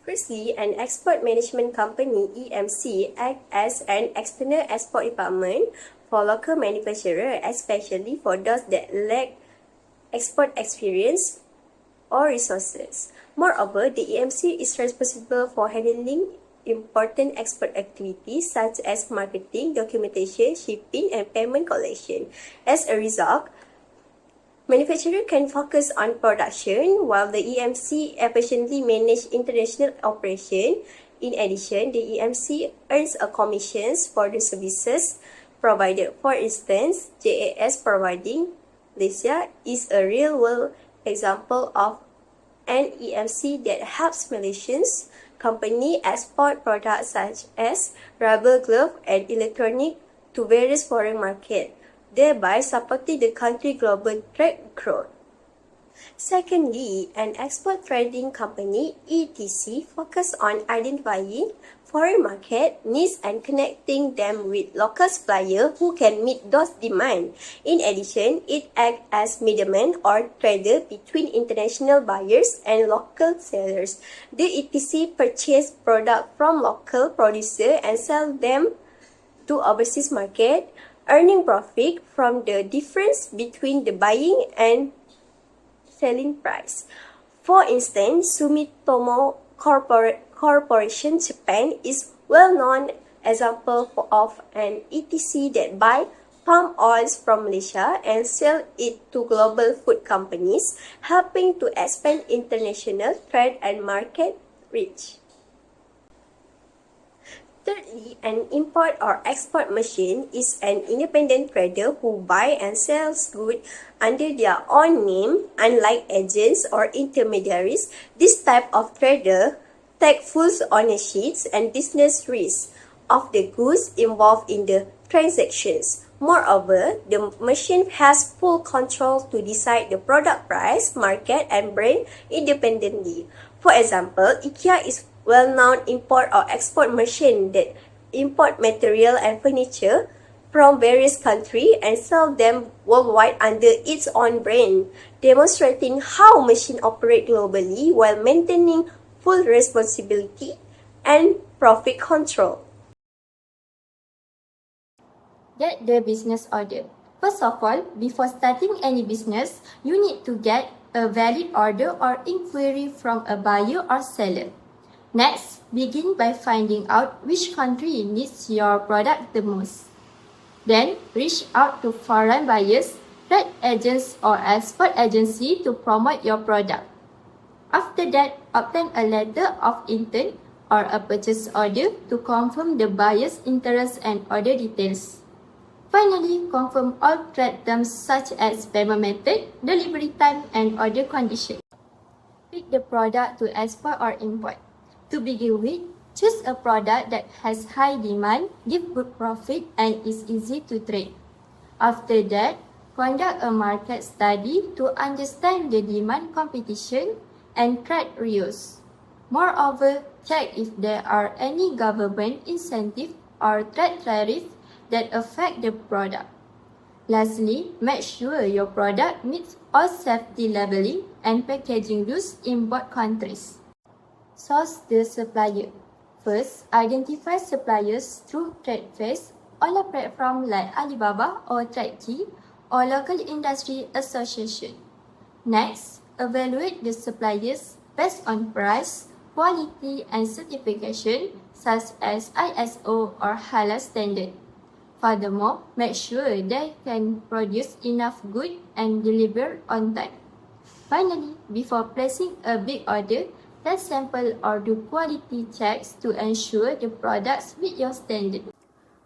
Firstly, an export management company (EMC) acts as an external export department for local manufacturers, especially for those that lack export experience or resources. Moreover, the EMC is responsible for handling important export activities such as marketing, documentation, shipping, and payment collection. As a result, manufacturers can focus on production while the EMC efficiently manage international operations. In addition, the EMC earns a commissions for the services provided. For instance, JAS providing Malaysia is a real-world example of an EMC that helps Malaysian companies export products such as rubber gloves and electronics to various foreign markets, thereby supporting the country's global trade growth. Secondly, an export trading company (ETC) focuses on identifying foreign market needs and connecting them with local suppliers who can meet those demands. In addition, it acts as middleman or trader between international buyers and local sellers. The ETC purchases products from local producers and sells them to overseas market, earning profit from the difference between the buying and selling price. For instance, Sumitomo Corporation Japan is well-known example of an ETC that buy palm oils from Malaysia and sell it to global food companies, helping to expand international trade and market reach. Thirdly, an import or export machine is an independent trader who buys and sells goods under their own name. Unlike agents or intermediaries, this type of trader takes full ownership and business risk of the goods involved in the transactions. Moreover, the machine has full control to decide the product price, market, and brand independently. For example, IKEA is well-known import or export machine that import material and furniture from various countries and sell them worldwide under its own brand, demonstrating how machines operate globally while maintaining full responsibility and profit control. Get the business order. First of all, before starting any business, you need to get a valid order or inquiry from a buyer or seller. Next, begin by finding out which country needs your product the most. Then, reach out to foreign buyers, trade agents or export agency to promote your product. After that, obtain a letter of intent or a purchase order to confirm the buyer's interest and order details. Finally, confirm all trade terms such as payment method, delivery time, and order conditions. Pick the product to export or import. To begin with, choose a product that has high demand, gives good profit, and is easy to trade. After that, conduct a market study to understand the demand, competition, and trade rules. Moreover, check if there are any government incentive or trade tariffs that affect the product. Lastly, make sure your product meets all safety labeling and packaging rules in both countries. Source the supplier. First, identify suppliers through trade fairs on a platform like Alibaba or TradeKey or local industry association. Next, evaluate the suppliers based on price, quality, and certification such as ISO or Halal standard. Furthermore, make sure they can produce enough goods and deliver on time. Finally, before placing a big order, test sample or do quality checks to ensure the products meet your standard.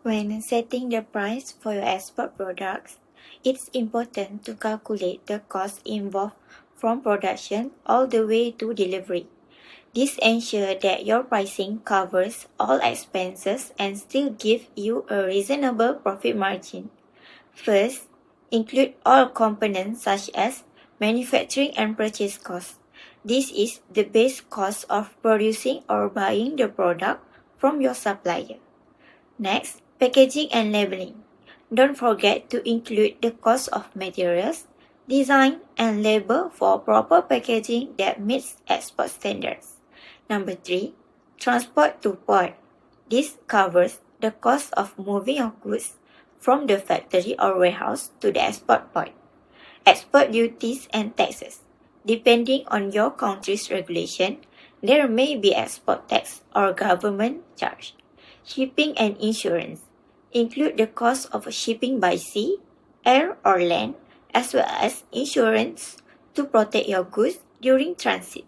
When setting the price for your export products, it's important to calculate the cost involved from production all the way to delivery. This ensures that your pricing covers all expenses and still gives you a reasonable profit margin. First, include all components such as manufacturing and purchase costs. This is the base cost of producing or buying the product from your supplier. Next, packaging and labeling. Don't forget to include the cost of materials, design, and label for proper packaging that meets export standards. Number 3, transport to port. This covers the cost of moving your goods from the factory or warehouse to the export point. Export duties and taxes. Depending on your country's regulation, there may be export tax or government charge. Shipping and insurance include the cost of shipping by sea, air or land, as well as insurance to protect your goods during transit.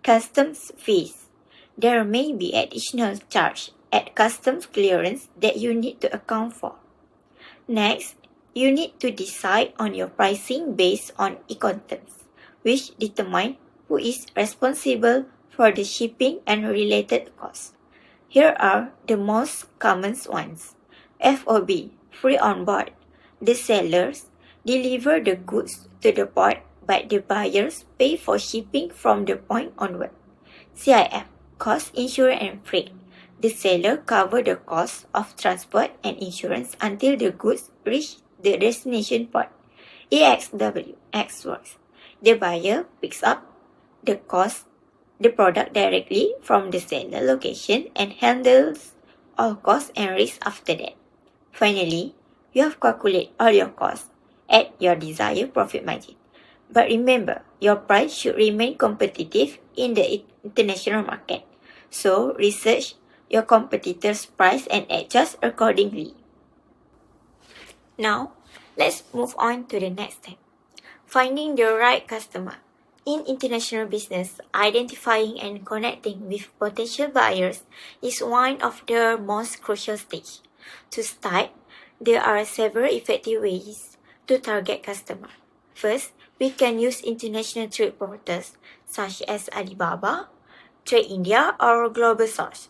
Customs fees. There may be additional charge at customs clearance that you need to account for. Next, you need to decide on your pricing based on econtents, which determine who is responsible for the shipping and related costs. Here are the most common ones. FOB, free on board. The sellers deliver the goods to the port, but the buyers pay for shipping from the point onward. CIF, cost, insurance and freight. The seller covers the cost of transport and insurance until the goods reach the destination port. EXW, ex-works. The buyer picks up the product directly from the seller location and handles all costs and risks after that. Finally, you have calculated all your costs at your desired profit margin. But remember, your price should remain competitive in the international market. So, research your competitors' price and adjust accordingly. Now, let's move on to the next step. Finding the right customer. In international business, identifying and connecting with potential buyers is one of the most crucial stages. To start, there are several effective ways to target customers. First, we can use international trade portals such as Alibaba, Trade India, or Global Source.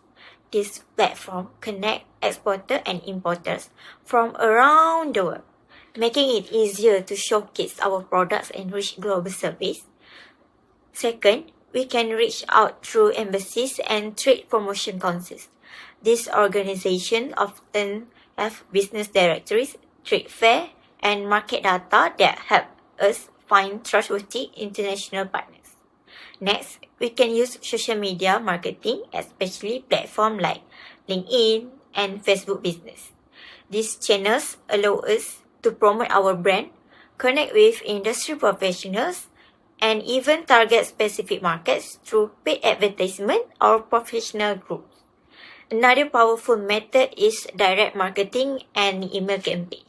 This platform connects exporters and importers from around the world, making it easier to showcase our products and reach global service. Second, we can reach out through embassies and trade promotion councils. These organizations often have business directories, trade fair, and market data that help us find trustworthy international partners. Next, we can use social media marketing, especially platforms like LinkedIn and Facebook Business. These channels allow us to promote our brand, connect with industry professionals, and even target specific markets through paid advertisement or professional groups. Another powerful method is direct marketing and email campaign.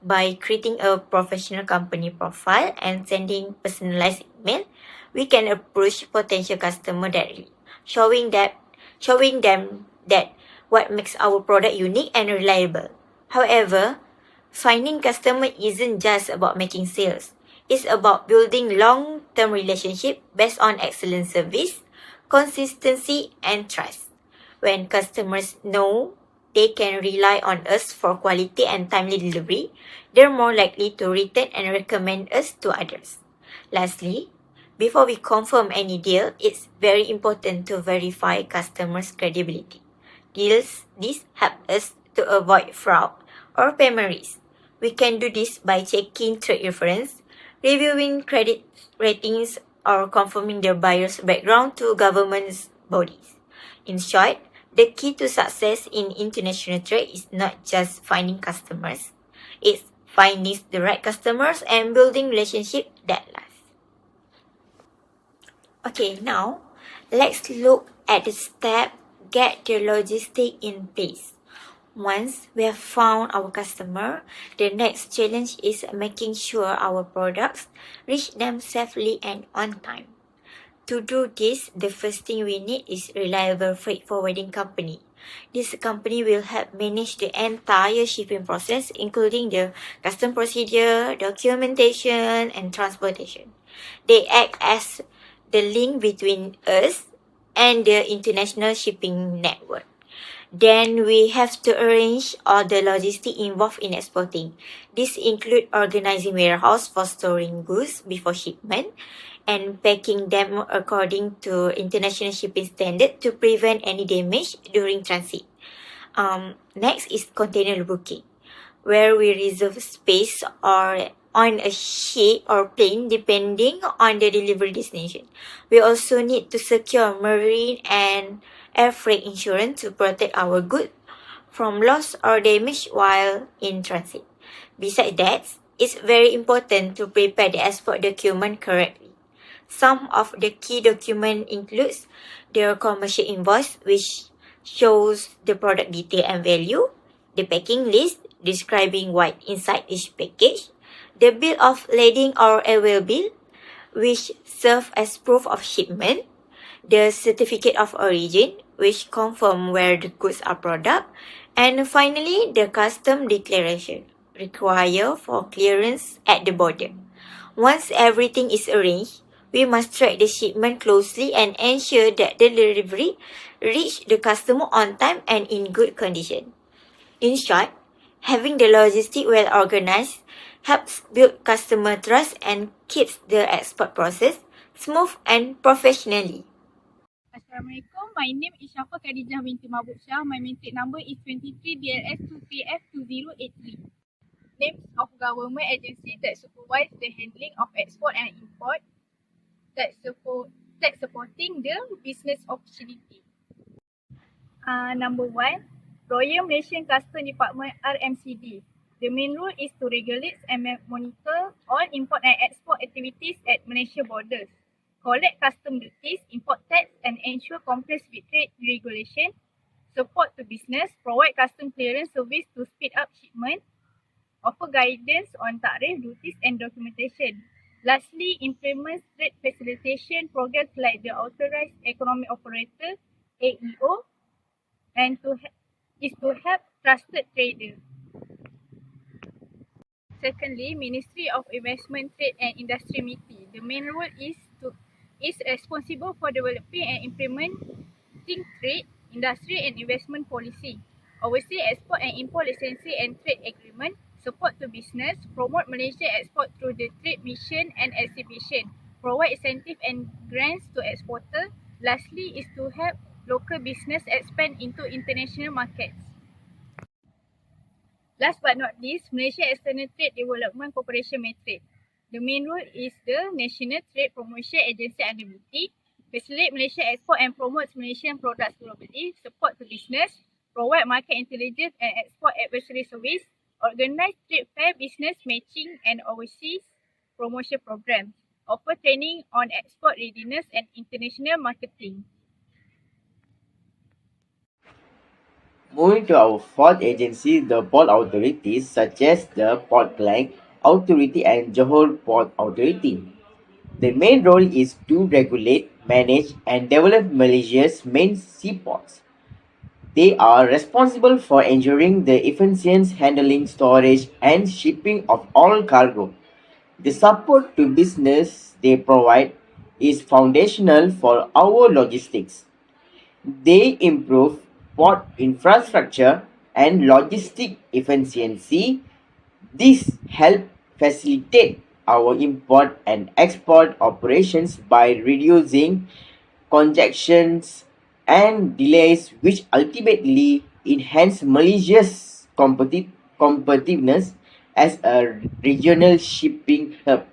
By creating a professional company profile and sending personalized email, we can approach potential customers directly, showing them that what makes our product unique and reliable. However, finding customers isn't just about making sales. It's about building long-term relationships based on excellent service, consistency, and trust. When customers know they can rely on us for quality and timely delivery, they're more likely to return and recommend us to others. Lastly, before we confirm any deal, it's very important to verify customers' credibility. This helps us to avoid fraud or payment risk. We can do this by checking trade reference, reviewing credit ratings, or confirming their buyer's background to government bodies. In short, the key to success in international trade is not just finding customers. It's finding the right customers and building relationships that last. Okay, now let's look at the step get the logistics in place. Once we have found our customer, the next challenge is making sure our products reach them safely and on time. To do this, the first thing we need is reliable freight forwarding company. This company will help manage the entire shipping process, including the custom procedure, documentation, and transportation. They act as the link between us and the international shipping network. Then we have to arrange all the logistics involved in exporting. This includes organizing warehouse for storing goods before shipment and packing them according to international shipping standard to prevent any damage during transit. Next is container booking, where we reserve space or on a ship or plane depending on the delivery destination. We also need to secure marine and air freight insurance to protect our goods from loss or damage while in transit. Besides that, it's very important to prepare the export document correctly. Some of the key document includes the commercial invoice, which shows the product detail and value, the packing list describing what inside each package, the bill of lading or airway bill, which serve as proof of shipment, the certificate of origin, which confirm where the goods are product, and finally the custom declaration required for clearance at the border. Once everything is arranged, we must track the shipment closely and ensure that the delivery reach the customer on time and in good condition. In short, having the logistic well organized helps build customer trust and keeps the export process smooth and professionally. Assalamualaikum. My name is Syafa Khadijah binti Mabuk Shah. My matric number is 23 BLS 2PF 2083. Names of government agencies that supervise the handling of export and import that supporting the business opportunity. Number 1, Royal Malaysian Customs Department RMCD. The main role is to regulate and monitor all import and export activities at Malaysia borders, collect custom duties, import tax and ensure compliance with trade regulation, support to business, provide custom clearance service to speed up shipment, offer guidance on tarif, duties and documentation. Lastly, implement trade facilitation programs like the Authorized Economic Operator AEO and to help trusted traders. Secondly, Ministry of Investment, Trade and Industry MITI. The main role is responsible for developing and implementing trade, industry and investment policy, oversee export and import licensing and trade agreement, support to business, promote Malaysia export through the trade mission and exhibition, provide incentive and grants to exporters. Lastly is to help local business expand into international markets. Last but not least, Malaysia External Trade Development Corporation Matrix. The main role is the National Trade Promotion Agency under MITI, facilitate Malaysia export and promotes Malaysian products globally, support to business, provide market intelligence and export advisory service, organize trade fair, business matching and overseas promotion programs, offer training on export readiness and international marketing. Moving to our fourth agency, the port authorities such as the Port Klang Authority and Johor Port Authority. The main role is to regulate, manage and develop Malaysia's main seaports. They are responsible for ensuring the efficient handling, storage and shipping of all cargo. The support to business they provide is foundational for our logistics. They improve port infrastructure and logistic efficiency. This help facilitate our import and export operations by reducing congestions and delays, which ultimately enhance Malaysia's competitiveness as a regional shipping hub.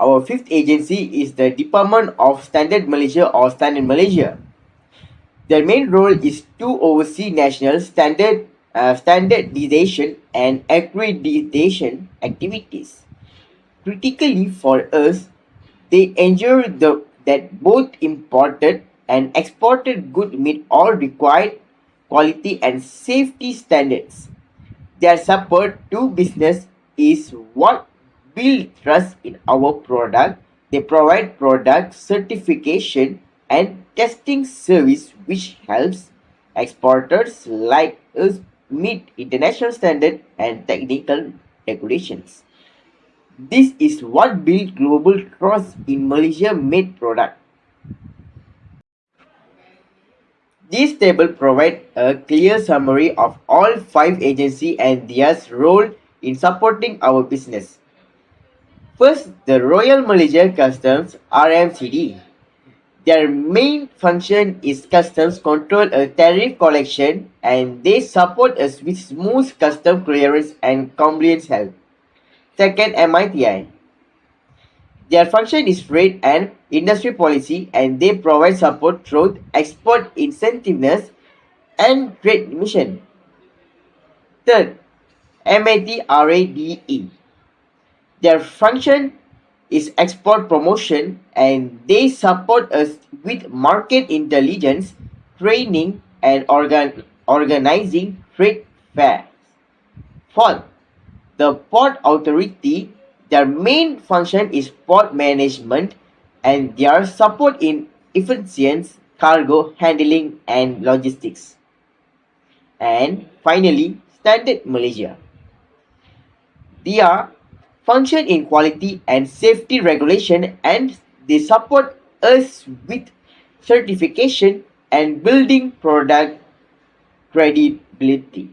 Our fifth agency is the Department of Standard Malaysia or Standard Malaysia. Their main role is to oversee national standardization and accreditation activities. Critically for us, they ensure that both imported and exported goods meet all required quality and safety standards. Their support to business is what builds trust in our product. They provide product certification and testing service which helps exporters like us meet international standards and technical regulations. This is what builds global trust in Malaysia-made product. This table provides a clear summary of all 5 agencies and their role in supporting our business. First, the Royal Malaysia Customs RMCD. Their main function is customs control a tariff collection, and they support us with smooth custom clearance and compliance help. Second, MITI. Their function is trade and industry policy, and they provide support through export incentives and trade mission. Third, MATRADE. Their function is export promotion, and they support us with market intelligence, training, and organizing trade fairs. Fourth, the Port Authority. Their main function is port management, and their support in efficient cargo handling and logistics. And finally, Standard Malaysia. Their function in quality and safety regulation, and they support us with certification and building product credibility.